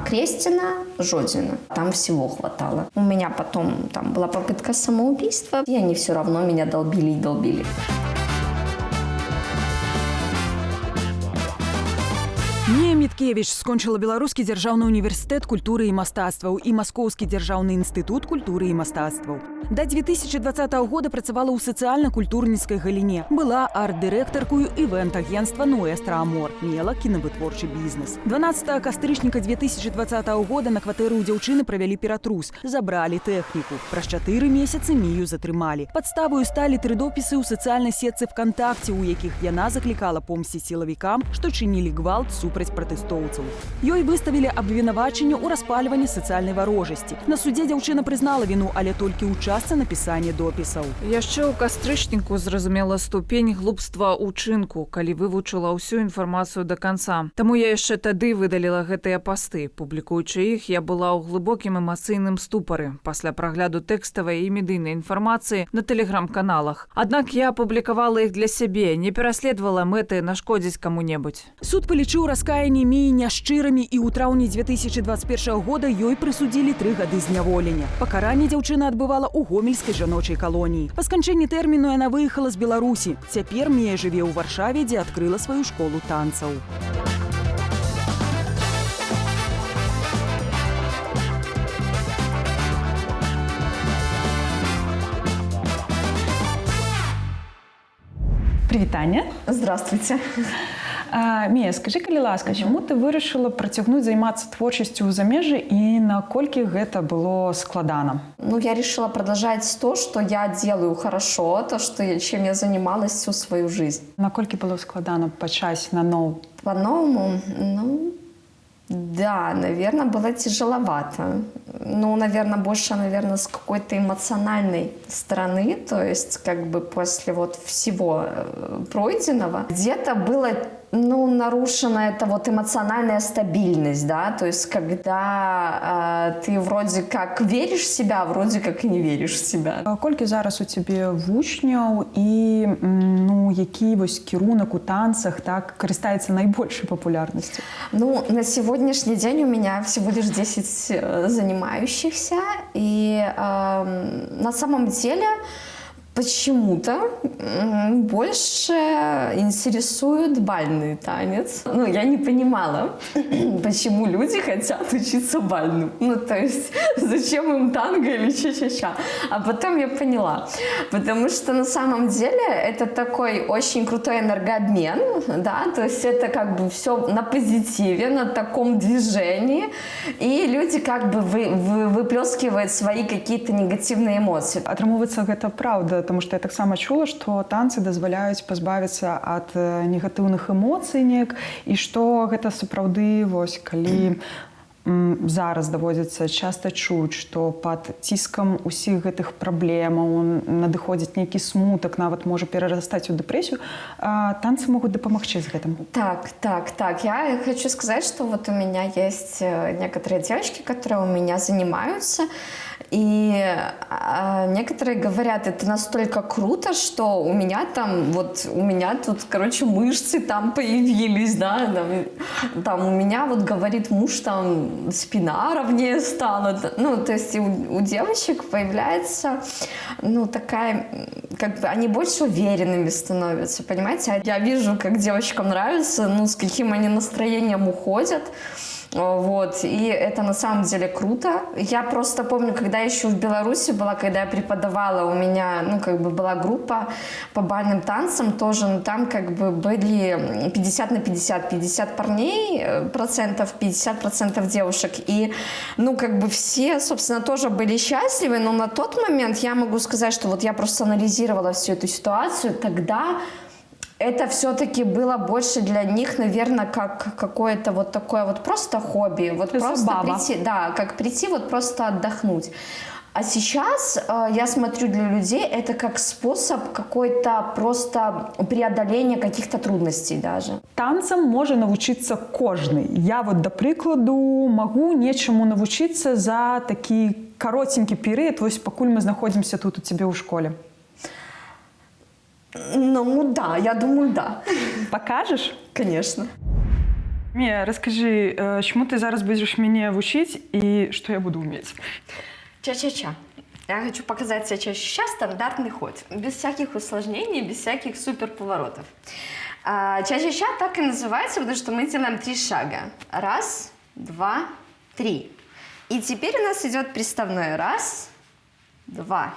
Крестина, Жодина. Там всего хватало. У меня потом там была попытка самоубийства, и они все равно меня долбили и долбили. Мія Міткевіч скончила Беларускі дзяржаўны універсітэт культуры і мастацтваў і Маскоўскі дзяржаўны інстытут культуры і мастацтваў. Да 2020 года працавала ў сацыяльна-культурніцкай галіне. Была арт-дырэктаркою івэнт-агенства «Нуэстра Амор». Мела кінавытворчы бізнес. 12 кастрычніка 2020 года на кватэры ў дзяўчыны правялі ператрус. Забралі тэхніку. Праз 4 месяцы Мію затрымалі. Падставою сталі 3 допісы ў сацыяльнай сетцы ВКонтакце, у якіх яна заклікала помсціць сілавікам, што чынілі гвалт супраць пратэстоўцаў. Ёй выставілі абвінавачанне ў распальванні сацыяльнай варожасці. На судзе дзяўчына прызнала віну, але толькі ў частцы напісання допісаў. Яшчэ ў кастрычніку зразумела ступень глупства ўчынку, калі вывучыла ўсю інфармацыю да канца. Таму я яшчэ тады выдаліла гэтыя пасты. Публікуючы іх, я была ў глыбокім эмацыйным ступары пасля прагляду тэкставай і медыйнай інфармацыі на тэлеграм-каналах. Аднак я апублікавала іх для сябе, не пераследавала мэты нашкодзіць каму-небудзь. Суд палічыў раскаянні Міі няшчырымі, і ў траўні 2021 года ёй прысудзілі 3 гады зняволення. Пакаранне дзяўчына адбывала ў гомельскай жаночай калоніі. Па сканчэнні тэрміну яна выехала з Беларусі. Цяпер Мія жыве ў Варшаве, дзе адкрыла сваю школу танцаў. Привет, Таня. Здравствуйте. Мія, скажи, калі ласка, чаму ты вырашыла працягнуць займацца творчасцю ў замежжы і наколькі гэта было складана? Я решила продолжать то, что я делаю хорошо, то, чем я занималась всю свою жизнь. Наколькі было складана пачаць наноў? По-новому, да, наверное, было тяжеловато. Наверное, больше, с какой-то эмоциональной стороны, то есть как бы после всего пройденного. Где-то было нарушена эта эмоциональная стабильность, да, то есть когда ты вроде как веришь в себя, вроде как и не веришь в себя. Колькі зараз у цябе вучняў і які кірунак у танцах так карыстаецца найбольшай папулярнасцю? На сегодняшний день у меня всего лишь 10 занимающихся, и на самом деле почему-то больше интересует бальный танец. Я не понимала, почему люди хотят учиться бальному. То есть, зачем им танго или ча-ча-ча. А потом я поняла. Потому что на самом деле это такой очень крутой энергообмен, да, то есть это как бы все на позитиве, на таком движении, и люди как бы выплескивают свои какие-то негативные эмоции. Атрымоўваецца, гэта правда, потому что я таксама чула, што танцы дазваляюць пазбавіцца ад негатыўных эмоцый неяк, і што гэта сапраўды, калі зараз даводзіцца часта чуць, што пад ціскам усіх гэтых праблемаў надыходзіць нейкі смутак, нават можа перарастаць у дэпрэсію, танцы могуць дапамагчы з гэтым. Так. Я хочу сказать, что у меня есть некоторые девочки, которые у меня занимаются, и некоторые говорят, это настолько круто, что у меня тут, мышцы там появились, да, там у меня, говорит муж, там спина ровнее стала, то есть у девочек появляется, такая, как бы они больше уверенными становятся, понимаете, я вижу, как девочкам нравится, с каким они настроением уходят. И это на самом деле круто. Я просто помню, когда еще в Беларуси была, когда я преподавала, у меня, была группа по бальным танцам тоже, там были 50 на 50, 50 парней процентов, 50% девушек. И, все, собственно, тоже были счастливы, но на тот момент я могу сказать, что я просто анализировала всю эту ситуацию, тогда это все-таки было больше для них, наверное, как какое-то такое просто хобби. Просто прийти, да, как прийти просто отдохнуть. А сейчас я смотрю, для людей это как способ какой-то просто преодоления каких-то трудностей даже. Танцам можа навучыцца кожны. Я да прыкладу магу нечаму навучыцца за такі каротенькі перыяд, пакуль мы знаходзімся тут у цябе ў школе. Да, я думаю, да. Покажешь? Конечно. Мія, розкажи, чому ти зараз будеш мене вчити і що я буду вміти? Ча-ча-ча. Я хочу показать тебе ча-ча-ча стандартный ход. Без всяких усложнений, без всяких суперповоротов. Ча-ча-ча так и называется, потому что мы делаем 3 шага. 1, 2, 3. И теперь у нас идет приставной. 1, 2.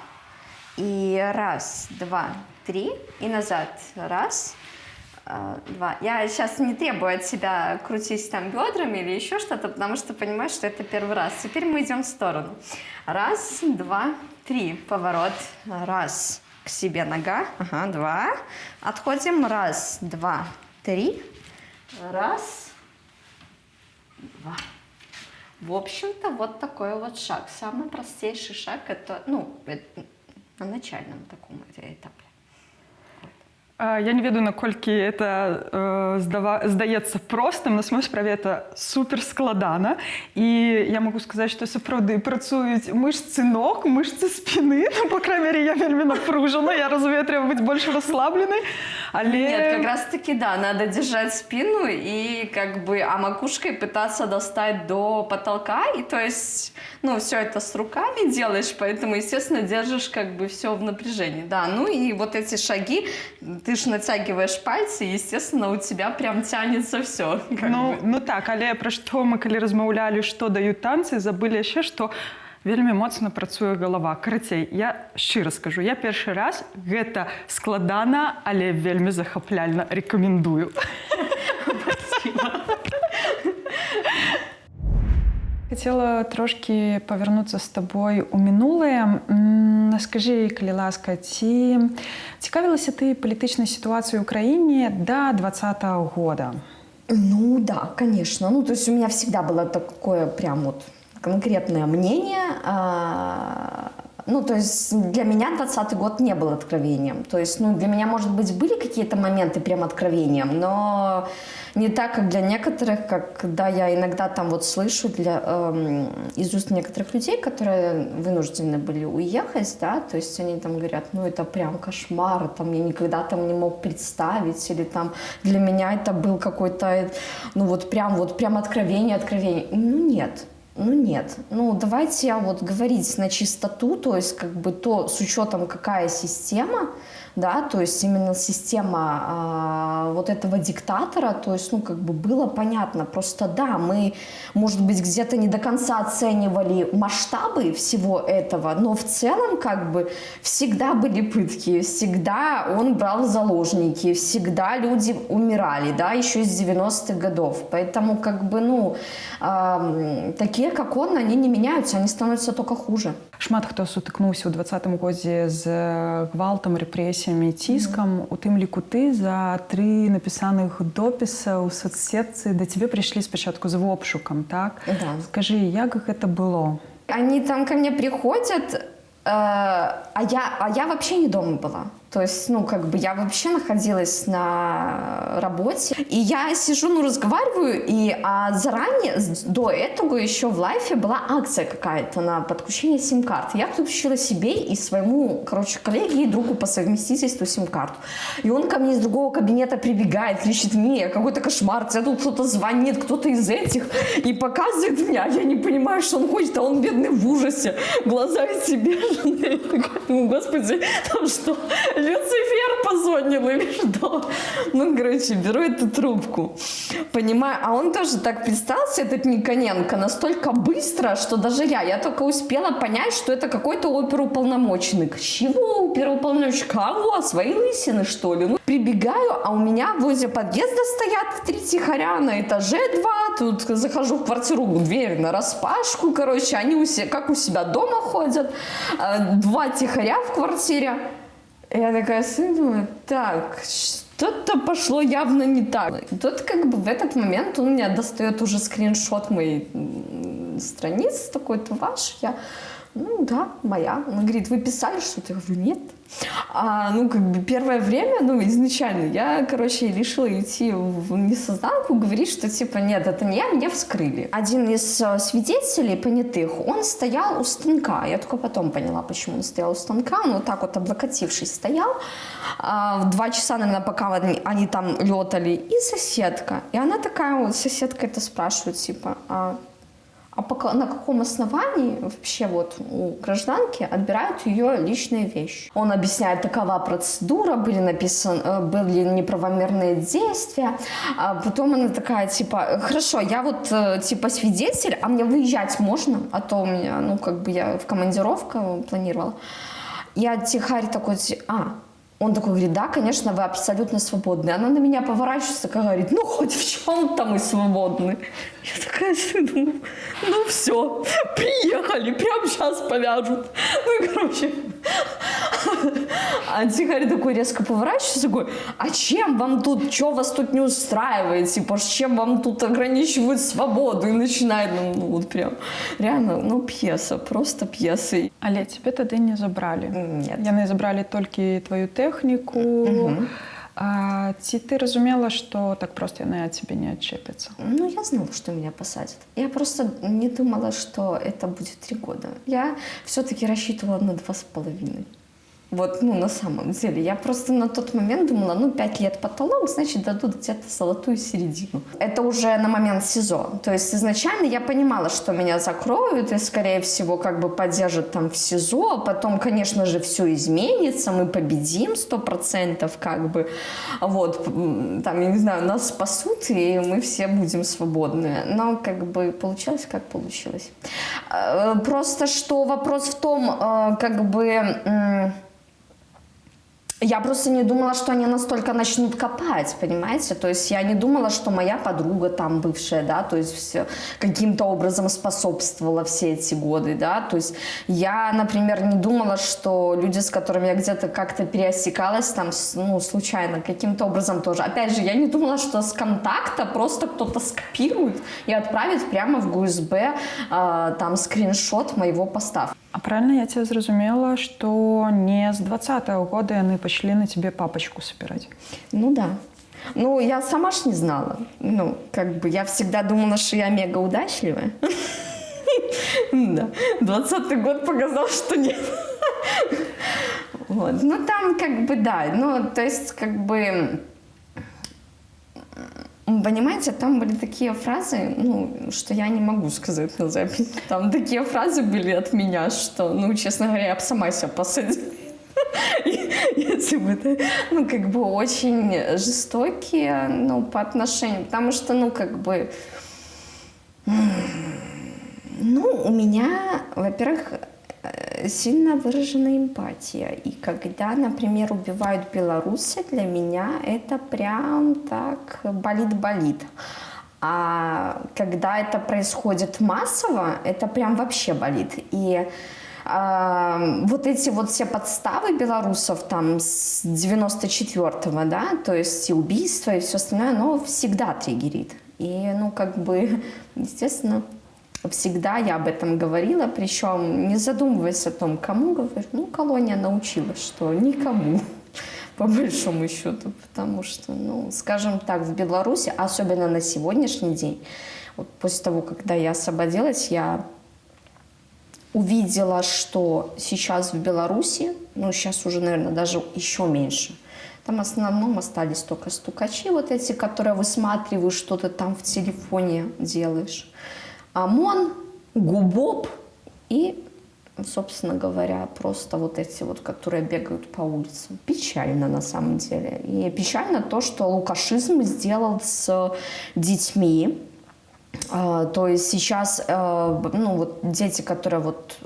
И 1, 2, 3. И назад. 1, 2. Я сейчас не требую от себя крутить там бедрами или еще что-то, потому что понимаю, что это первый раз. Теперь мы идем в сторону. 1, 2, 3. Поворот. 1. К себе нога. Ага, 2. Отходим. 1, 2, 3. 1, 2. В общем-то, вот такой вот шаг. Самый простейший шаг, это, на начальном таком этапе. Я не ведаю, наколькі это здаецца простым, на самой справе это супер складана. І я могу сказаць, што сапраўды працуюць мышцы ног, мышцы спины. Ну, по крайней мере, я вельмі напружана. Я разумею, трэба быць больш расслабленай. Але... Нет, как раз таки, да, надо держать спину и а макушкой пытаться достать до потолка. И то есть, все это с руками делаешь, поэтому, естественно, держишь все в напряжении. Да, и вот эти шаги, ты ж натягиваешь пальцы, и, естественно, у тебя прям тянется все. Ну так, але пра што мы калі размаўлялі, што даюць танцы, забылі яшчэ, што вельмі моцна працуе галава. Карацей, я шчыра скажу, я першы раз гэта складана, але вельмі захапляльна рэкамендую. Хотела трошки повернуться з тобою у минуле. Скажи, калі ласка, ці цікавілася ти політичною ситуацією в Україні до 2020 года? Ну да, конечно. То есть у меня всегда было такое прям вот конкретное мнение. То есть для меня 2020 год не был откровением. То есть, для меня, может быть, были какие-то моменты прям откровением, но не так, как для некоторых, когда я иногда там вот слышу из уст некоторых людей, которые вынуждены были уехать, да, то есть они там говорят, это прям кошмар, там я никогда там не мог представить, или там для меня это был какой-то, прям откровение. Нет. Давайте говорить на чистоту, то есть то с учетом какая система, да, то есть именно система вот этого диктатора, то есть, было понятно, просто да, мы, может быть, где-то не до конца оценивали масштабы всего этого, но в целом, всегда были пытки, всегда он брал в заложники, всегда люди умирали, да, еще из 90-х годов, поэтому, такие, как он, они не меняются, они становятся только хуже. Шмат хто сутыкнуўся ў 2020 годзе з гвалтам, рэпрэсіямі, ціскам. У тым ліку ты за 3 напісаных допіса ў соцсетцы да цябе прыйшлі спачатку з обшукам, так? Да. Скажы, як гэта было? Они там ко мне приходят, а я вообще не дома была. То есть, я вообще находилась на работе. И я сижу, разговариваю, а заранее, до этого еще в лайфе была акция какая-то на подключение сим-карт. Я подключила себе и своему, коллеге и другу по совместительству сим-карту. И он ко мне из другого кабинета прибегает, кричит: «Мия, какой-то кошмар, тебе тут кто-то звонит, кто-то из этих», и показывает меня. Я не понимаю, что он хочет, а он бедный в ужасе. Глаза эти бешеные. Господи, там что? Люцифер позвонил или что? Беру эту трубку. Понимаю, а он тоже так представился, этот Никоненко, настолько быстро, что даже я только успела понять, что это какой-то оперуполномоченный. Чего оперуполномоченный? Кого? Свои лысины, что ли? Прибегаю, а у меня возле подъезда стоят 3 тихаря, на этаже 2. Тут захожу в квартиру, дверь нараспашку, они как у себя дома ходят. 2 тихаря в квартире. Я такая думаю, так, что-то пошло явно не так. И тут в этот момент он меня достает уже скриншот моей страницы, такой: «Это ваш?» Я Ну да, моя. Он говорит, вы писали что-то? Я говорю, нет. Ну, как бы первое время, ну, изначально, я, короче, решила идти в несознанку, говорить, что, типа, нет, это не я, меня вскрыли. Один из свидетелей понятых, он стоял у станка. Я только потом поняла, почему он стоял у станка. Он вот так вот облокотившись стоял. 2 часа, наверное, пока они там летали. И соседка. И она такая вот, соседка это спрашивает, типа, на каком основании вообще вот у гражданки отбирают ее личные вещи? Он объясняет, такова процедура, были неправомерные действия. А потом она такая, типа, хорошо, я вот, типа, свидетель, а мне выезжать можно? А то у меня, ну, как бы я в командировку планировала. Я тихарь такой, он такой говорит, да, конечно, вы абсолютно свободны. Она на меня поворачивается, такая говорит, ну, хоть в чем-то мы свободны. Я такая думаю, ну, все, приехали, прямо сейчас повяжут. Ну, и, короче, а Тихарь такой резко поворачивается, такой, а чем вам тут, что вас тут не устраивает? Типа, чем вам тут ограничивают свободу? И начинает, ну, вот прям, реально, ну, пьеса, просто пьеса. Але тебе тады не забрали? Нет. Яны забрали толькі твою тэхніку. Ці ты разумела, што так просто яны ад цябе не адчэпяцца? Ну, я знала, что меня посадят. Я просто не думала, что это будет 3 года. Я все-таки рассчитывала на 2,5. Вот, ну, на самом деле. Я просто на тот момент думала, ну, 5 лет потолок, значит, дадут где-то золотую середину. Это уже на момент СИЗО. То есть изначально я понимала, что меня закроют и, скорее всего, как бы поддержат там в СИЗО. Потом, конечно же, все изменится, мы победим 100%, как бы. Вот, там, я не знаю, нас спасут, и мы все будем свободны. Но, как бы, получилось, как получилось. Просто, что вопрос в том, как бы... Я просто не думала, что они настолько начнут копать, понимаете? То есть я не думала, что моя подруга там бывшая, да, то есть все каким-то образом способствовала все эти годы, да. То есть я, например, не думала, что люди, с которыми я где-то как-то пересекалась там, ну, случайно, каким-то образом тоже. Опять же, я не думала, что с контакта просто кто-то скопирует и отправит прямо в ГУСБ там скриншот моего поста. А правильно я тебя зразумела, что не с 20-го года яны пошли на тебе папочку собирать? Ну да. Ну, я сама ж не знала. Ну, как бы я всегда думала, что я мега удачливая. Да. 20-й год показал, что нет. Вот. Ну, там как бы, да. Ну, то есть, как бы... Понимаете, там были такие фразы, ну, что я не могу сказать на запись. Там такие фразы были от меня, что, ну, честно говоря, я бы сама себя посадила. Если бы это, ну, как бы очень жестокие, ну, по отношению. Потому что, ну, как бы... Ну, у меня, во-первых, сильно выраженная эмпатия. И когда, например, убивают белоруса, для меня это прям так болит-болит. А когда это происходит массово, это прям вообще болит. И вот эти вот все подставы белорусов там с 94-го, да, то есть и убийства, и все остальное, оно всегда триггерит. И, ну, как бы, естественно... Всегда я об этом говорила, причем не задумываясь о том, кому говорю. Ну, колония научила, что никому, по большому счету. Потому что, ну, скажем так, в Беларуси, особенно на сегодняшний день, вот после того, когда я освободилась, я увидела, что сейчас в Беларуси, ну, сейчас уже, наверное, даже еще меньше. Там в основном остались только стукачи, вот эти, которые высматривают, что ты там в телефоне делаешь. ОМОН, ГУБОП и, собственно говоря, просто вот эти вот, которые бегают по улицам. Печально на самом деле. И печально то, что лукашизм сделал с детьми. То есть сейчас, ну, вот дети, которые вот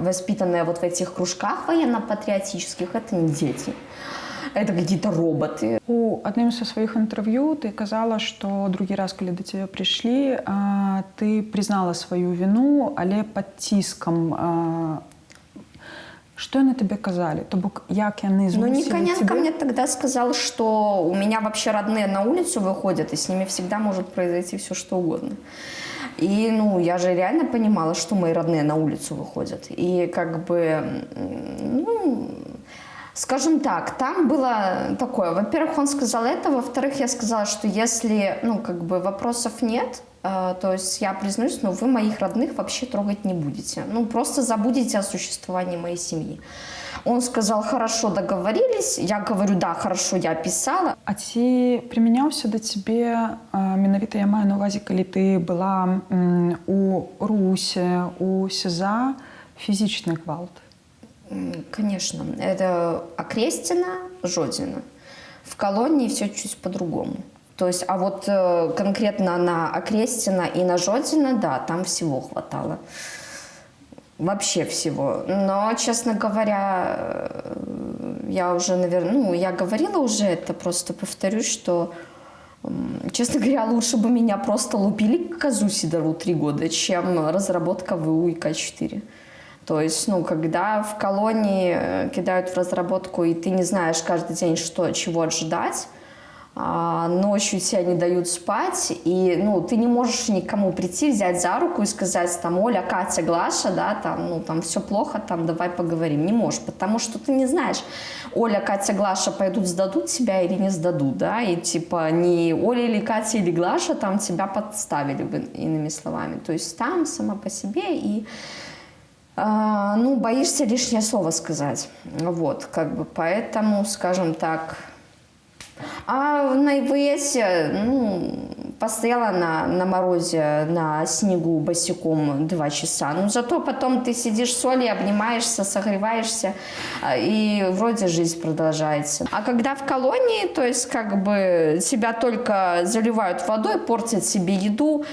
воспитанные вот в этих кружках военно-патриотических, это не дети. Это какие-то роботы. У адным са сваіх інтэрв'ю ты казала, што другі раз, калі да цябе прыйшлі, ты прызнала сваю віну, але пад ціскам. Что они тебе казали? То бок, як яны змусили Ну, Никоненко тебе? мне тогда сказал, что у меня вообще родные на улицу выходят, и с ними всегда может произойти все, что угодно. И, ну, я же реально понимала, что мои родные на улицу выходят. И как бы, ну, скажем так, там было такое. Во-первых, он сказал это. Во-вторых, я сказала, что если, ну, как бы вопросов нет, то есть я признаюсь, но вы моих родных вообще трогать не будете. Ну, просто забудете о существовании моей семьи. Он сказал, хорошо, договорились. Я говорю, да, хорошо, я писала. А ці прымяняўся да цябе, менавіта я маю на ўвазе, калі ты была у Русе, у СІЗА, фізічны гвалт? Конечно. Это Окрестина, Жодина. В колонии все чуть по-другому. То есть, а вот конкретно на Окрестина и на Жодина, да, там всего хватало. Вообще всего. Но, честно говоря, я уже, наверное, ну, я говорила уже это, просто повторюсь, что, честно говоря, лучше бы меня просто лупили к козу Сидору 3 года, чем разработка ВУ и К4. То есть, ну, когда в колонии кидают в разработку, и ты не знаешь каждый день, что, чего ожидать, ночью тебя не дают спать, и, ну, ты не можешь никому прийти, взять за руку и сказать, там, Оля, Катя, Глаша, да, там, ну, там, все плохо, там, давай поговорим. Не можешь, потому что ты не знаешь, Оля, Катя, Глаша пойдут, сдадут тебя или не сдадут, да, и, типа, не Оля или Катя или Глаша там тебя подставили бы, иными словами. То есть там сама по себе и... ну, боишься лишнее слово сказать. Вот, как бы, поэтому, скажем так... А на ИВС, ну, постояла на морозе, на снегу босиком 2 часа. Но зато потом ты сидишь с Олей, обнимаешься, согреваешься, и вроде жизнь продолжается. А когда в колонии, то есть как бы тебя только заливают водой, портят себе еду,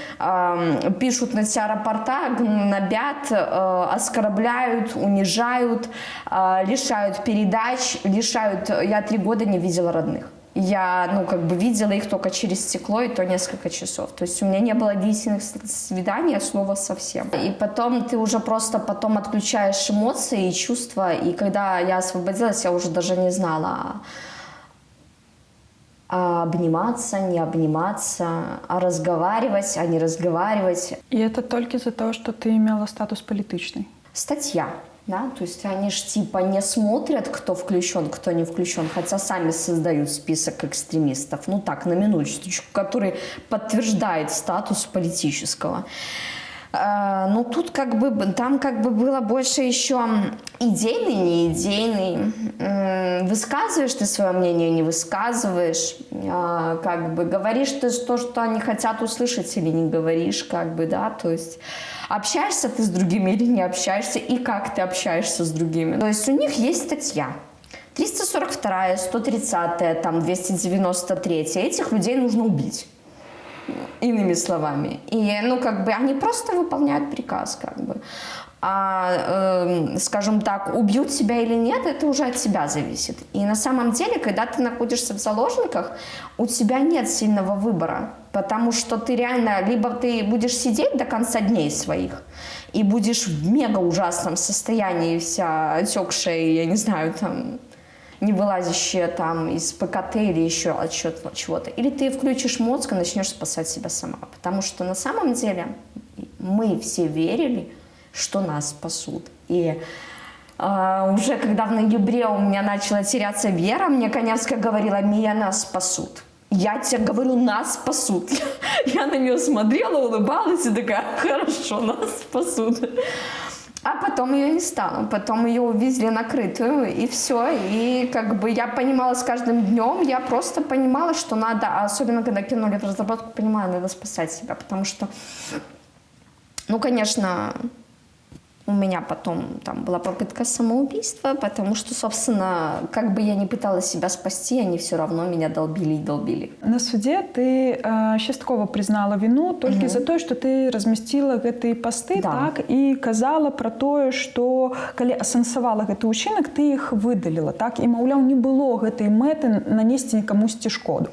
пишут на тебя рапорта, гнобят, оскорбляют, унижают, лишают передач, лишают... Я 3 года не видела родных. Я, ну, как бы видела их только через стекло, и то несколько часов. То есть у меня не было длительных свиданий, от слова совсем. И потом ты уже просто потом отключаешь эмоции и чувства. И когда я освободилась, я уже даже не знала, обниматься, не обниматься, разговаривать, а не разговаривать. И это только из-за того, что ты имела статус политичный? Статья. Да, то есть они ж типа не смотрят, кто включен, кто не включен, хотя сами создают список экстремистов, ну так, на минуточку, который подтверждает статус политического. Но тут как бы, там как бы было больше еще идейный, не идейный. Высказываешь ты свое мнение, не высказываешь. Как бы говоришь ты то, что они хотят услышать, или не говоришь, как бы, да, то есть... Общаешься ты с другими или не общаешься, и как ты общаешься с другими. То есть у них есть статья. 342, 130, там, 293. Этих людей нужно убить. Иными словами. И, ну, как бы, они просто выполняют приказ, как бы. Скажем так, убьют тебя или нет, это уже от тебя зависит. И на самом деле, когда ты находишься в заложниках, у тебя нет сильного выбора. Потому что ты реально, либо ты будешь сидеть до конца дней своих, и будешь в мега ужасном состоянии, вся отекшая, я не знаю, там, не вылазящая там из ПКТ или еще от чего-то. Или ты включишь мозг и начнешь спасать себя сама. Потому что на самом деле мы все верили, что нас спасут. И уже когда в ноябре у меня начала теряться вера, мне Коневская говорила: «Мия, нас спасут». Я тебе говорю, нас спасут. Я на нее смотрела, улыбалась и такая: хорошо, нас спасут. А потом ее не стало. Потом ее увезли накрытую, и все. И как бы я понимала с каждым днем, я просто понимала, что надо, особенно когда кинули в разработку, понимала, надо спасать себя. Потому что, ну, конечно, у меня потом там была попытка самоубийства, потому что, собственно, как бы я ни пыталась себя спасти, они все равно меня долбили и долбили. На суде ты часткова признала вину толькі за тое, што ты размясціла гэтыя пасты, Да. так, і казала пра тое, што калі асэнсавала гэты ўчынак, ты іх выдаліла, так, і, маўляў, не было гэтай мэты нанесці камусьці шкоду.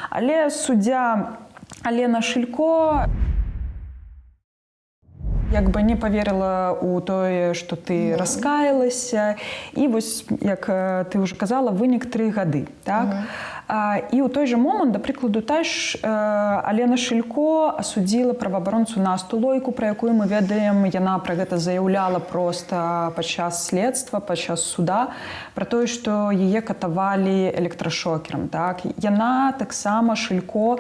Але суддзя Алена Шилько як бы не поверила у тое, што ты раскаялася, і вось, як ты ўжо казала, вынік 3 гады, так? І ў той жа момант, да прыкладу, тая Алена Шилько асудзіла праваабаронцу Насту Лойку, пра якую мы ведаем, яна пра гэта заяўляла проста падчас следства, падчас суда, пра тое, што яе катавалі электрашокерам. Так? Яна таксама Шилько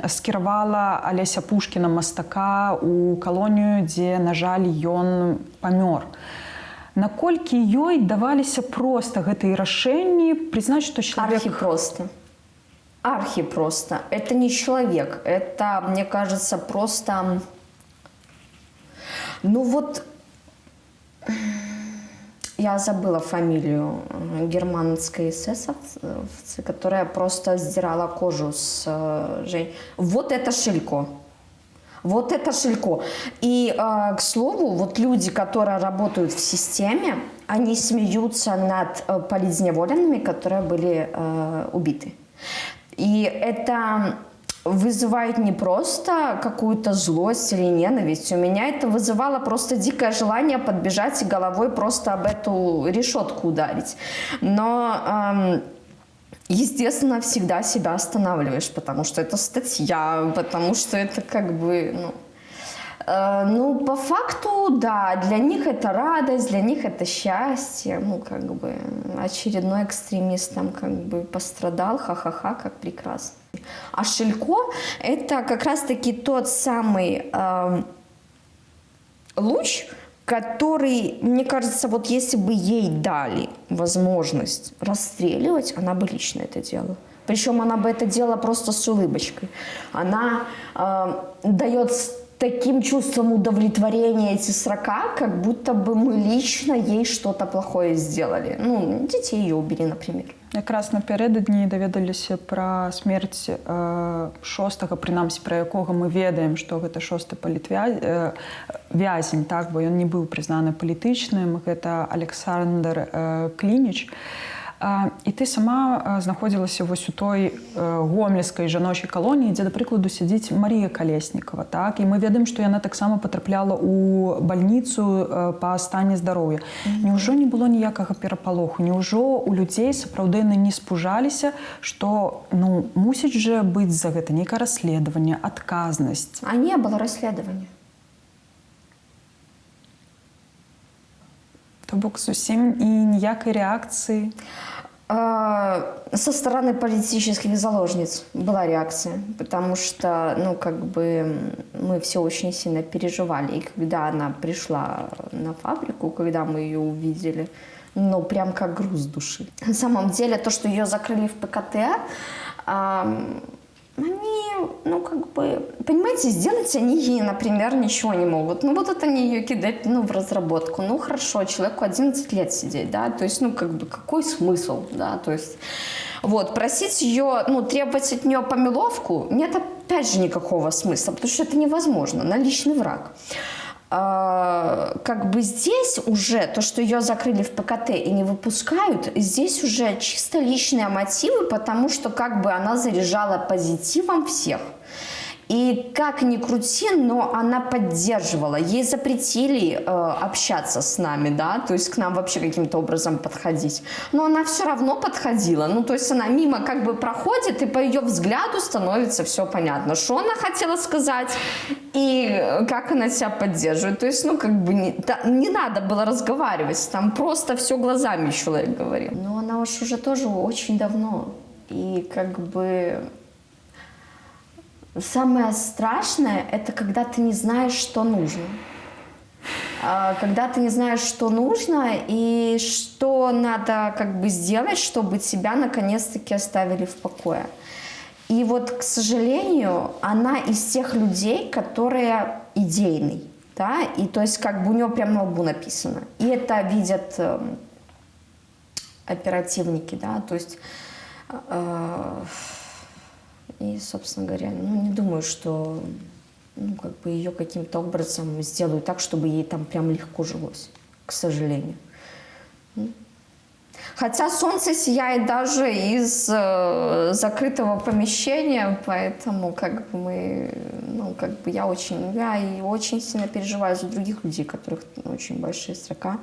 скіравала Алеся Пушкіна, мастака, у калонію, дзе, на жаль, ён памёр. Наколькі ёй даваліся проста гэтыя рашэнні прызнаць, што чалавек... Архипросто. Это не человек. Это, мне кажется, просто... Ну вот... Я забыла фамилию германской эсэсовцы, которая просто сдирала кожу с Жень. Вот это Шилько. Вот это Шилько. И, к слову, вот люди, которые работают в системе, они смеются над политзневоленными, которые были убиты. И это вызывает не просто какую-то злость или ненависть. У меня это вызывало просто дикое желание подбежать и головой просто об эту решетку ударить. Но... естественно, всегда себя останавливаешь, потому что это статья, потому что это как бы, ну, по факту, да, для них это радость, для них это счастье, ну, как бы, очередной экстремист там как бы пострадал, ха-ха-ха, как прекрасно. А Шилько – это как раз-таки тот самый луч, который, мне кажется, вот если бы ей дали возможность расстреливать, она бы лично это делала. Причем она бы это делала просто с улыбочкой. Она дает с таким чувством удовлетворения эти срока, как будто бы мы лично ей что-то плохое сделали. Ну, детей ее убили, например. Якраз напярэдадні даведаліся пра смерць шостага, прынамсі, пра якога мы ведаем, што гэта шосты палітвязень, так, бо ён не быў прызнаны палітычным, гэта Александр Клініч. І ты сама знаходзілася вось у той гомельскай жаночай калоніі, дзе, да прыкладу, сядзіць Марія Калеснікава, так? І мы ведаем, што яна таксама патрапляла ў бальніцу па стане здароўя. Няўжо не было ніякага перапалоху? Няўжо у людзей сапраўды не спужаліся, што, ну, мусіць жа быць за гэта нейкае расследаванне, адказнасць? А не было расследавання. То бок зусім і ніякай рэакцыі? Со стороны политических заложниц была реакция, потому что, ну, как бы мы все очень сильно переживали. И когда она пришла на фабрику, когда мы ее увидели, ну, прям как груз души. На самом деле, то, что ее закрыли в ПКТ, они, ну, как бы, понимаете, сделать они ей, например, ничего не могут. Ну, вот это они ее кидать, ну, в разработку. Ну, хорошо, человеку 11 лет сидеть, да, то есть, ну, как бы, какой смысл, да, то есть, вот, просить ее, ну, требовать от нее помиловку, нет, опять же, никакого смысла, потому что это невозможно, она личный враг. Как бы здесь уже то, что ее закрыли в ПКТ и не выпускают, здесь уже чисто личные мотивы, потому что как бы она заряжала позитивом всех. И как ни крути, но она поддерживала. Ей запретили общаться с нами, да, то есть к нам вообще каким-то образом подходить. Но она все равно подходила. Ну, то есть она мимо как бы проходит, и по ее взгляду становится все понятно, что она хотела сказать и как она себя поддерживает. То есть, ну, как бы не надо было разговаривать, там просто все глазами человек говорил. Но она уж уже тоже очень давно. И как бы... Самое страшное – это когда ты не знаешь, что нужно. Когда ты не знаешь, что нужно и что надо как бы сделать, чтобы тебя наконец-таки оставили в покое. И вот, к сожалению, она из тех людей, которые идейный. Да? И то есть как бы у него прямо на лбу написано. И это видят оперативники. Да? То есть... И, собственно говоря, ну, не думаю, что, ну, как бы ее каким-то образом сделают так, чтобы ей там прям легко жилось, к сожалению. Хотя солнце сияет даже из закрытого помещения, поэтому как бы мы, ну, как бы я очень сильно переживаю за других людей, у которых очень большие срока.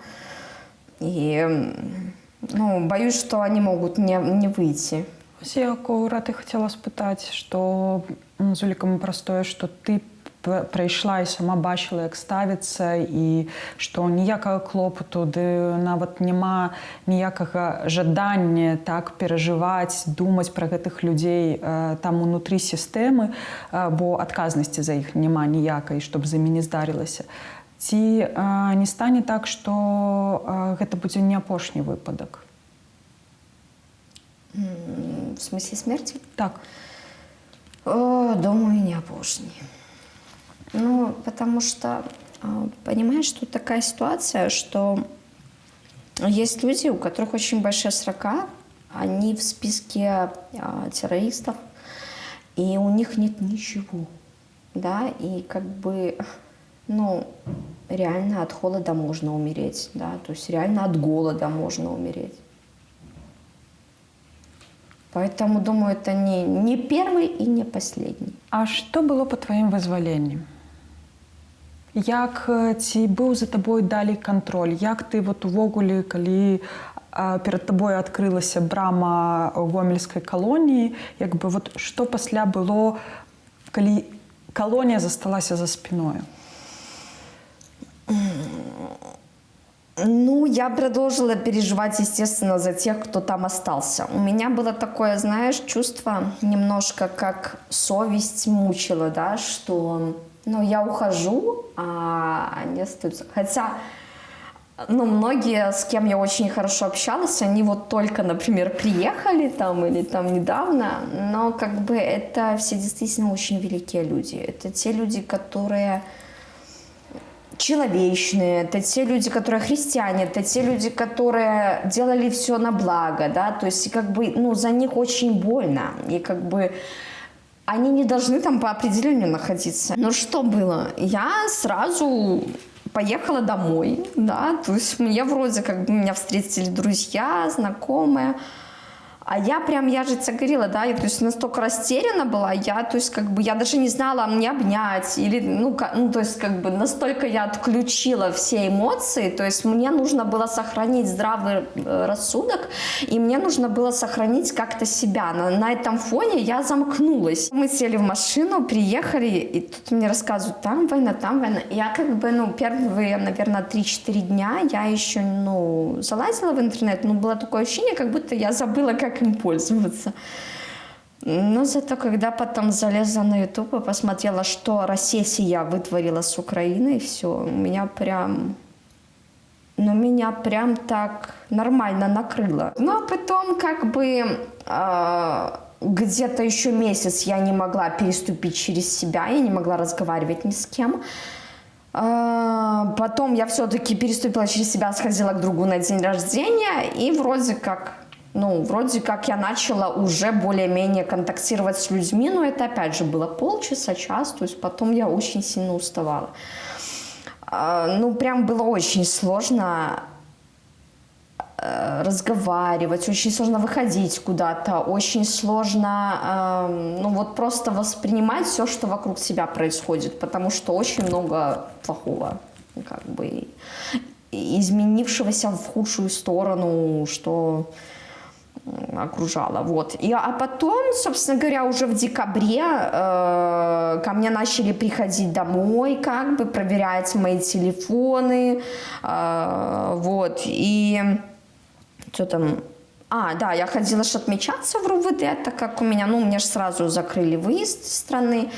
И Ну, боюсь, что они могут не выйти. Ось я акурат і хотіла спитати, що Зуліка простое, що ти прийшла і сама бачила, як ставіцца, і што ніякага клопату, ды нават няма ніякага жадання так перажываць, думаць пра гэтых людзей там унутры сістэмы, бо адказнасці за іх няма ніякай, щоб з імі не здарылася. Ці не стане так, што гэта будзе не апошні выпадак? В смысле смерти? Так. Думаю, не опошний. Ну, потому что, понимаешь, тут такая ситуация, что есть люди, у которых очень большие срока, они в списке террористов, и у них нет ничего, да, и как бы, ну, реально от холода можно умереть, да, то есть реально от голода можно умереть. Поэтому, думаю, это не первый и не последний. А што было па тваім вызваленні? Як ці быў за табой далей кантроль? Як ты вот увогуле, калі перад табой адкрылася брама гомельскай калоніі, як бы вот што пасля было, калі калонія засталася за спіною? Ну, я продолжила переживать, естественно, за тех, кто там остался. У меня было такое, знаешь, чувство немножко как совесть мучила, да, что, ну, я ухожу, а они остаются. Хотя, ну, многие, с кем я очень хорошо общалась, они вот только, например, приехали там или там недавно, но как бы это все действительно очень великие люди. Это те люди, которые человечные, это те люди, которые христиане, это те люди, которые делали все на благо, да, то есть как бы, ну, за них очень больно, и как бы они не должны там по определению находиться. Но что было? Я сразу поехала домой, да, то есть мне вроде как бы меня встретили друзья, знакомые, а я же тебе говорила, да, я, то есть, настолько растеряна была, я, то есть, как бы, я даже не знала, мне обнять, или, ну, то есть, как бы, настолько я отключила все эмоции, то есть, мне нужно было сохранить здравый рассудок, и мне нужно было сохранить как-то себя. На этом фоне я замкнулась. Мы сели в машину, приехали, и тут мне рассказывают, там война, Я, как бы, ну, первые, наверное, 3-4 дня я еще, ну, залазила в интернет, но было такое ощущение, как будто я забыла, как им пользоваться. Но зато, когда потом залезла на YouTube и посмотрела, что Россия вытворила с Украиной, все, меня прям так нормально накрыло. Ну, а потом, как бы, где-то еще месяц я не могла переступить через себя, я не могла разговаривать ни с кем. Потом я все-таки переступила через себя, сходила к другу на день рождения, и вроде как я начала уже более-менее контактировать с людьми, но это опять же было полчаса, час, то есть потом я очень сильно уставала. Ну, прям было очень сложно разговаривать, очень сложно выходить куда-то, очень сложно, ну, вот просто воспринимать все, что вокруг себя происходит, потому что очень много плохого, как бы, изменившегося в худшую сторону, что окружало, вот. А потом, собственно говоря, уже в декабре ко мне начали приходить домой, как бы, проверять мои телефоны, вот, и что там... Да, я ходила же отмечаться в РУВД, так как у меня же сразу закрыли выезд из страны,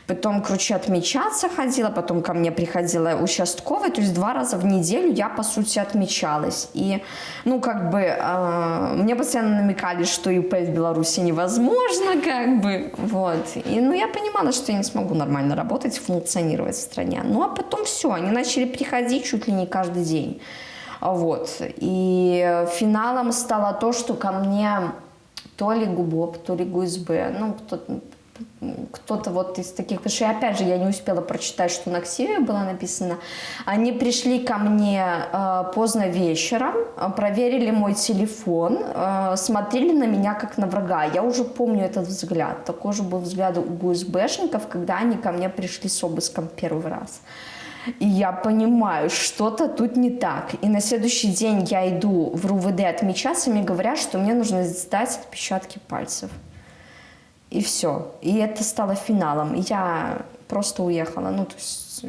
потом, короче, отмечаться ходила, потом ко мне приходила участковая, то есть 2 раза в неделю я, по сути, отмечалась. И, ну, как бы, мне постоянно намекали, что ИП в Беларуси невозможно, как бы, вот. И, ну, я понимала, что я не смогу нормально работать, функционировать в стране. Ну, а потом все, они начали приходить чуть ли не каждый день. Вот. И финалом стало то, что ко мне то ли ГУБОП, то ли ГУСБ, ну, кто-то вот из таких, потому что, опять же, я не успела прочитать, что на ксиве было написано. Они пришли ко мне поздно вечером, проверили мой телефон, смотрели на меня как на врага. Я уже помню этот взгляд. Такой же был взгляд у ГУСБшников, когда они ко мне пришли с обыском первый раз. И я понимаю, что-то тут не так. И на следующий день я иду в РУВД отмечаться, мне говорят, что мне нужно сдать отпечатки пальцев. И все. И это стало финалом. И я просто уехала. Ну, то есть...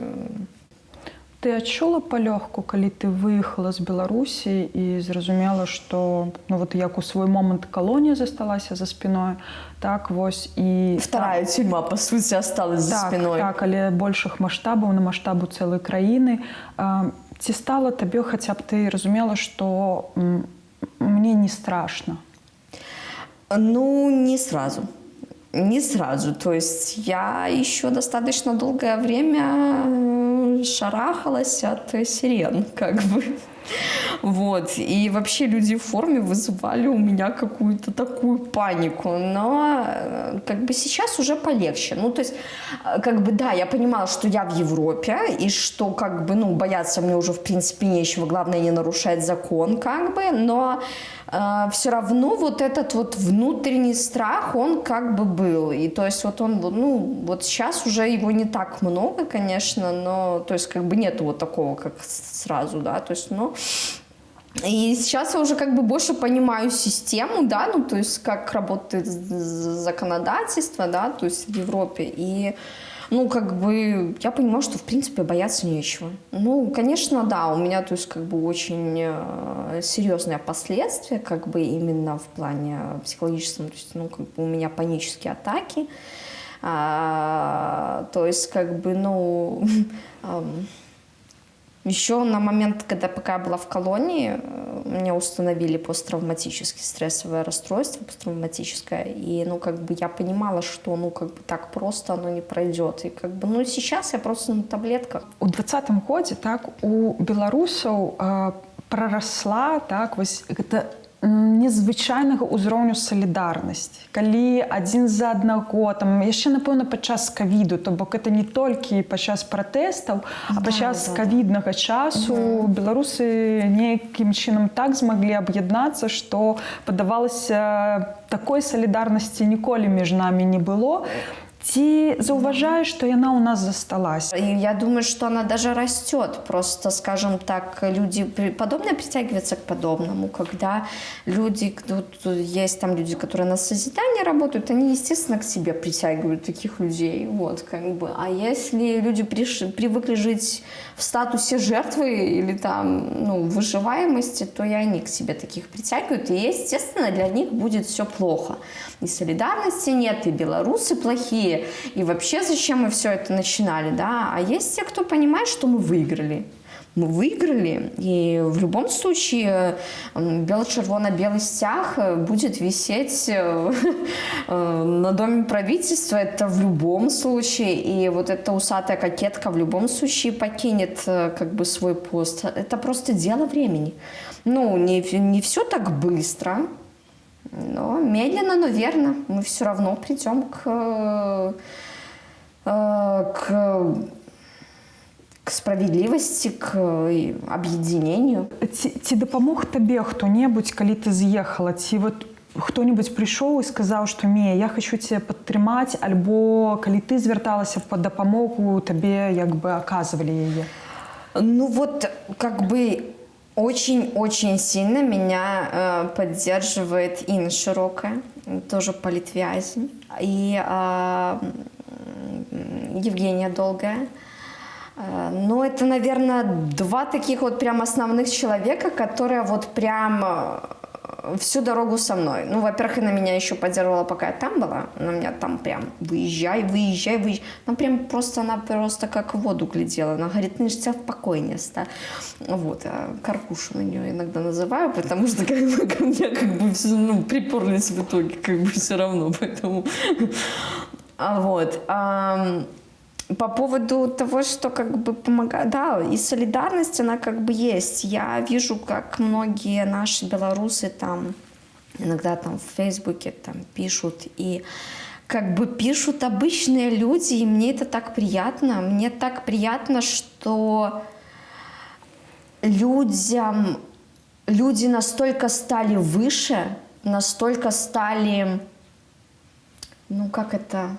Ты адчула палёгку, калі ты выехала з Беларусі і зразумела, што ну, вот як у свой момант калонія засталася за спиной, так вось і... Вторая тюрьма, по сути, осталась за спиной. Так, але большых маштабаў, на маштабу цэлай краіны. Ці стала табе, хаця б ты разумела, што мне не страшно? Ну, не сразу. Не сразу. То есть я еще достаточно долгое время шарахалась от сирен, как бы. Вот. И вообще люди в форме вызывали у меня какую-то такую панику. Но как бы сейчас уже полегче. Ну, то есть, как бы, да, я понимала, что я в Европе, и что, как бы, ну, бояться мне уже, в принципе, нечего. Главное, не нарушать закон, как бы. Но все равно вот этот вот внутренний страх, он как бы был. И то есть вот он, ну, вот сейчас уже его не так много, конечно, но, то есть, как бы нету вот такого, как сразу, да, то есть, ну... И сейчас я уже как бы больше понимаю систему, да, ну, то есть как работает законодательство, да, то есть в Европе. И, ну, как бы я понимаю, что, в принципе, бояться нечего. Ну, конечно, да, у меня, то есть как бы очень серьезные последствия, как бы именно в плане психологическом, то есть, ну, как бы у меня панические атаки. То есть, как бы, ну... Еще на момент, пока я была в колонии, мне установили посттравматическое стрессовое расстройство, посттравматическое. И, ну, как бы я понимала, что, ну, как бы так просто оно не пройдет. И, как бы, ну, сейчас я просто на таблетках. У 2020 годзе, так, у беларусаў прарасла, так, вось гэта незвычайнага ўзроўню салідарнасці. Калі адзін за аднаго, там, яшчэ, напэўна, падчас ковіду, то бок это не толькі падчас пратэстаў, а падчас ковіднага часу беларусы нейкім чынам так змаглі аб'яднацца, што падавалася, такой салідарнасці ніколі між намі не было. Ці заўважаеш, что она у нас засталась? И я думаю, что она даже растет. Просто, скажем так, люди подобное притягиваются к подобному. Когда люди, есть там люди, которые на созидание работают, они, естественно, к себе притягивают таких людей. Вот, как бы. А если люди привыкли жить в статусе жертвы или там, ну, выживаемости, то и они к себе таких притягивают. И, естественно, для них будет все плохо. И солидарности нет, и белорусы плохие. И вообще, зачем мы все это начинали, да? А есть те, кто понимает, что мы выиграли. Мы выиграли, и в любом случае бело-червоно-белый стяг будет висеть на доме правительства, это в любом случае, и вот эта усатая кокетка в любом случае покинет как бы свой пост. Это просто дело времени. Ну, не все так быстро, но медленно, но верно мы все равно придем к справедливости, к объединению. Ці дапамог табе хто-небудзь, калі ты з'ехала? Ці вот хто-небудзь прыйшоў і сказаў, што «Мія, я хочу цябе падтрымаць», альбо калі ты звярталася па дапамогу, табе як бы аказвалі яе? Ну вот как бы очень-очень сильно меня поддерживает Инна Широкая, тоже политвязень, и Евгения Долгая. Ну, это, наверное, два таких вот прям основных человека, которые вот прям всю дорогу со мной. Ну, во-первых, она меня еще поддерживала, пока я там была. Она меня там прям выезжай. Она прям просто, она просто как в воду глядела. Она говорит, ну, тебя в покое не оставь. Вот, а Каркушу на нее иногда называю, потому что как бы, ко мне как бы все, ну, приперлись в итоге, как бы все равно, поэтому... Вот. По поводу того, что как бы помогает, да, и солидарность, она как бы есть. Я вижу, как многие наши белорусы там иногда там в Фейсбуке там пишут, и как бы пишут обычные люди, и мне это так приятно. Мне так приятно, что люди настолько стали выше, настолько стали, ну как это...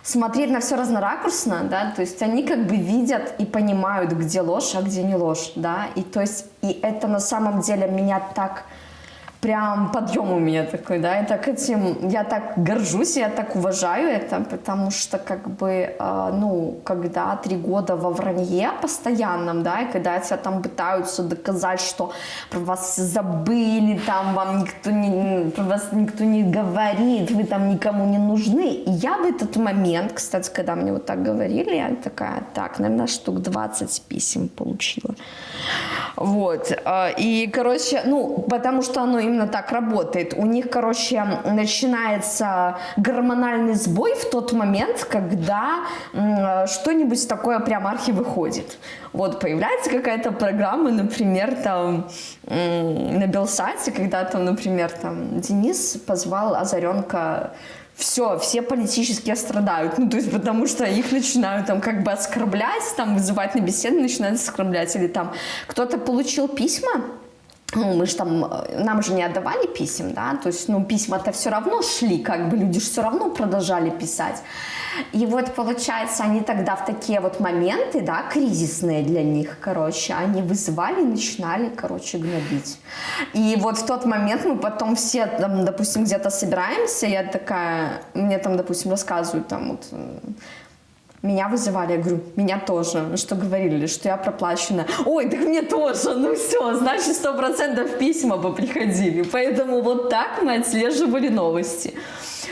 смотреть на все разноракурсно, да, то есть они как бы видят и понимают, где ложь, а где не ложь, да, и то есть, и это на самом деле меня так, прям подъем у меня такой, да, и так этим, я так горжусь, я так уважаю это, потому что как бы, ну, когда 3 года во вранье постоянном, да, и когда тебя там пытаются доказать, что про вас забыли, там вам никто не, про вас никто не говорит, вы там никому не нужны, и я в этот момент, кстати, когда мне вот так говорили, я такая, так, наверное, штук 20 писем получила, вот, и, короче, ну, потому что оно именно так работает. У них, короче, начинается гормональный сбой в тот момент, когда что-нибудь такое прям архи выходит. Вот появляется какая-то программа, например, там на Белсате, когда там, например, там Денис позвал Озаренко. Все политически страдают, ну, то есть, потому что их начинают там как бы оскорблять, там вызывать на беседу, начинают оскорблять, или там кто-то получил письма, ну, мы же там, нам же не отдавали писем, да, то есть, ну, письма-то все равно шли, как бы люди же все равно продолжали писать. И вот, получается, они тогда в такие вот моменты, да, кризисные для них, короче, они вызывали и начинали, короче, гнобить. И вот в тот момент мы потом все, там, допустим, где-то собираемся, я такая, мне там, допустим, рассказывают, там, вот, меня вызывали, я говорю, меня тоже, что говорили, что я проплачена. Ой, так мне тоже, ну все, значит, 100% письма бы приходили. Поэтому вот так мы отслеживали новости.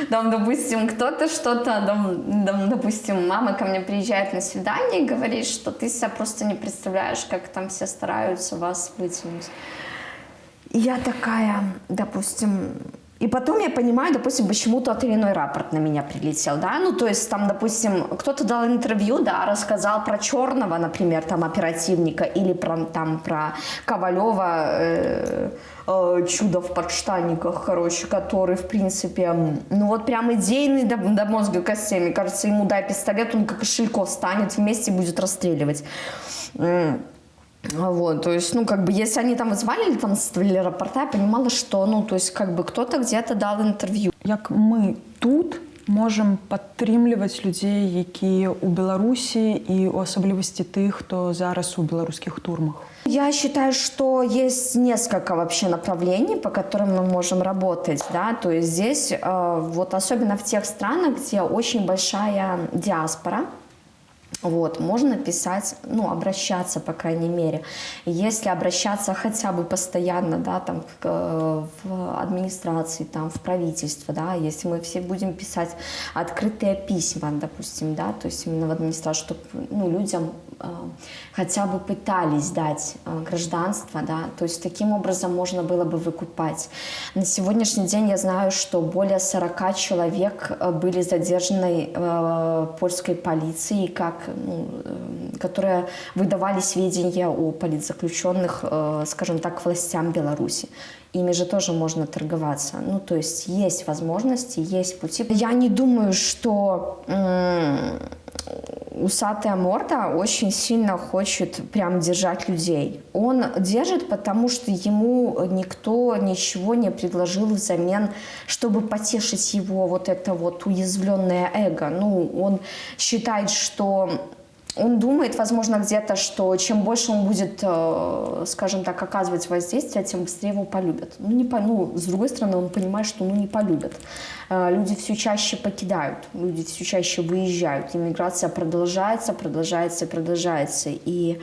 Там, допустим, кто-то что-то, там, допустим, мама ко мне приезжает на свидание и говорит, что ты себя просто не представляешь, как там все стараются вас вытянуть. И я такая, допустим... И потом я понимаю, допустим, почему тот или иной рапорт на меня прилетел, да, ну, то есть там, допустим, кто-то дал интервью, да, рассказал про Черного, например, там, оперативника, или про Ковалева, чудо в подштанниках, короче, который, в принципе, ну, вот прям идейный до мозга костей, мне кажется, ему дай пистолет, он как Шильков станет вместе и будет расстреливать. Вот, то есть, ну, как бы, если они там вызывали или там составили рапорта, я понимала, что, ну, то есть, как бы, кто-то где-то дал интервью. Як мы тут можем падтрымліваць людзей, якія ў Беларусі і ў асаблівасці тых, хто зараз у беларускіх турмах? Я считаю, что есть несколько вообще направлений, по которым мы можем работать, да, то есть здесь, вот особенно в тех странах, где очень большая диаспора, вот, можно писать, ну, обращаться, по крайней мере. Если обращаться хотя бы постоянно, да, там, в администрации, там, в правительство, да, если мы все будем писать открытые письма, допустим, да, то есть именно в администрацию, чтобы, ну, людям хотя бы пытались дать гражданство, да, то есть таким образом можно было бы выкупать. На сегодняшний день я знаю, что более 40 человек были задержаны польской полицией, как, ну, которые выдавали сведения о политзаключенных, скажем так, властям Беларуси. Ими же тоже можно торговаться. Ну, то есть есть возможности, есть пути. Я не думаю, что усатая морда очень сильно хочет прям держать людей. Он держит, потому что ему никто ничего не предложил взамен, чтобы потешить его вот это вот уязвленное эго. Ну, он считает, что... Он думает, возможно, где-то, что чем больше он будет, скажем так, оказывать воздействие, тем быстрее его полюбят. Ну, с другой стороны, он понимает, что не полюбят. Люди все чаще покидают, люди все чаще выезжают. Иммиграция продолжается. И,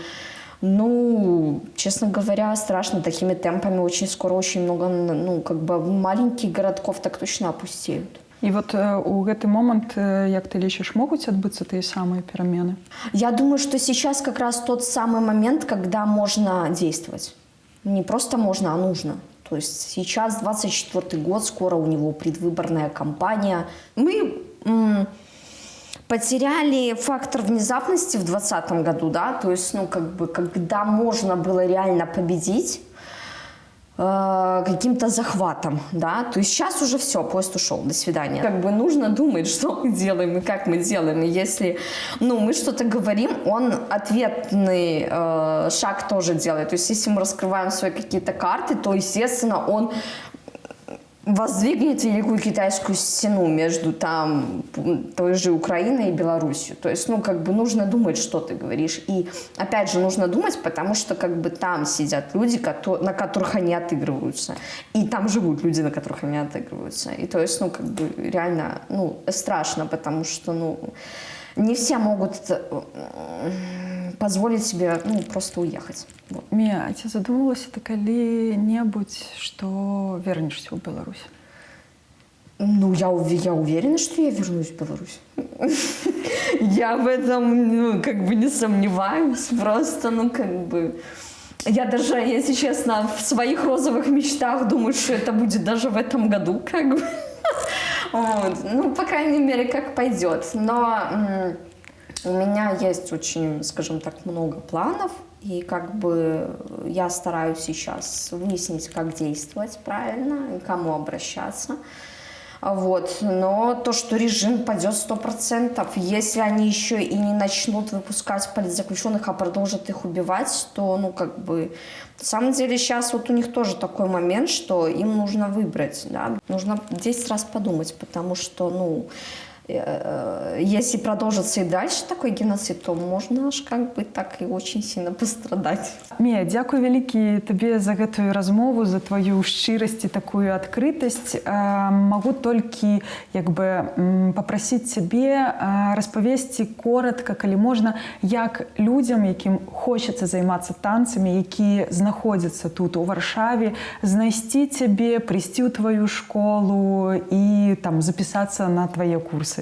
ну, честно говоря, страшно. Такими темпами очень скоро очень много, ну, как бы маленьких городков так точно опустеют. І от у гэты момант, як ты лічыш, могуць адбыцца тыя самыя перамены? Я думаю, что сейчас как раз тот самый момент, когда можно действовать. Не просто можно, а нужно. То есть сейчас 24-й год, скоро у него предвыборная кампания. Мы потеряли фактор внезапности в 2020 году, да, то есть, ну, как бы, когда можно было реально победить, каким-то захватом, да, то есть сейчас уже все, поезд ушел, до свидания. Как бы нужно думать, что мы делаем и как мы делаем, и если, ну, мы что-то говорим, он ответный шаг тоже делает, то есть если мы раскрываем свои какие-то карты, то, естественно, он воздвигнет великую китайскую стену между там той же Украиной и Беларусью. То есть, ну, как бы нужно думать, что ты говоришь. И, опять же, нужно думать, потому что, как бы, там сидят люди, на которых они отыгрываются. И там живут люди, на которых они отыгрываются. И, то есть, ну, как бы, реально, ну, страшно, потому что, ну, не все могут позволить себе, ну, просто уехать. Вот. Мія, а ці задумалася ты калі-небудзь, што вернешся ў Беларусь? Ну, я уверена, что я вернусь в Беларусь. Я в этом, ну, как бы не сомневаюсь. Просто, ну, как бы... Я даже, если честно, в своих розовых мечтах думаю, что это будет даже в этом году, как бы. Вот. Ну, по крайней мере, как пойдет. Но у меня есть очень, скажем так, много планов. И как бы я стараюсь сейчас выяснить, как действовать правильно, и к кому обращаться. Вот. Но то, что режим падет 100%, если они еще и не начнут выпускать политзаключенных, а продолжат их убивать, то, ну, как бы, на самом деле сейчас вот у них тоже такой момент, что им нужно выбрать, да, нужно 10 раз подумать, потому что, ну, если продолжится и дальше такой геноцид, то можно аж как бы так и очень сильно пострадать. Мія, дзякуй вялікі табе за гэтую размову, за твою шчырасць і такую адкрытасць. Магу толькі як бы папрасіць цябе распавесці коротка, калі можна, як людзям, якім хочацца займацца танцамі, якія знаходзяцца тут у Варшаве, знайсці цябе, прыйсці ў твою школу і там запісацца на твае курсы.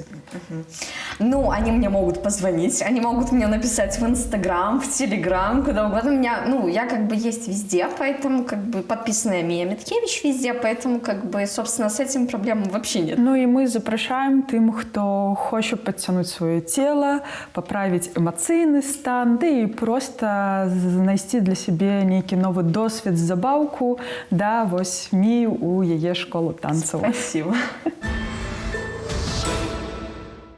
Ну, они мне могут позвонить, они могут мне написать в Инстаграм, в Телеграм, куда угодно. Меня, ну, я как бы есть везде, поэтому как бы подписанная Мія Міткевич везде, поэтому как бы, собственно, с этим проблем вообще нет. Ну і мы запрашаем тым, хто хоча падцянуць сваё цела, паправіць эмацыйны стан, ды і проста знайсці для сябе нейкі новы досвед, забаўку, да, вось Мію у яе школу танцаў. Спасибо.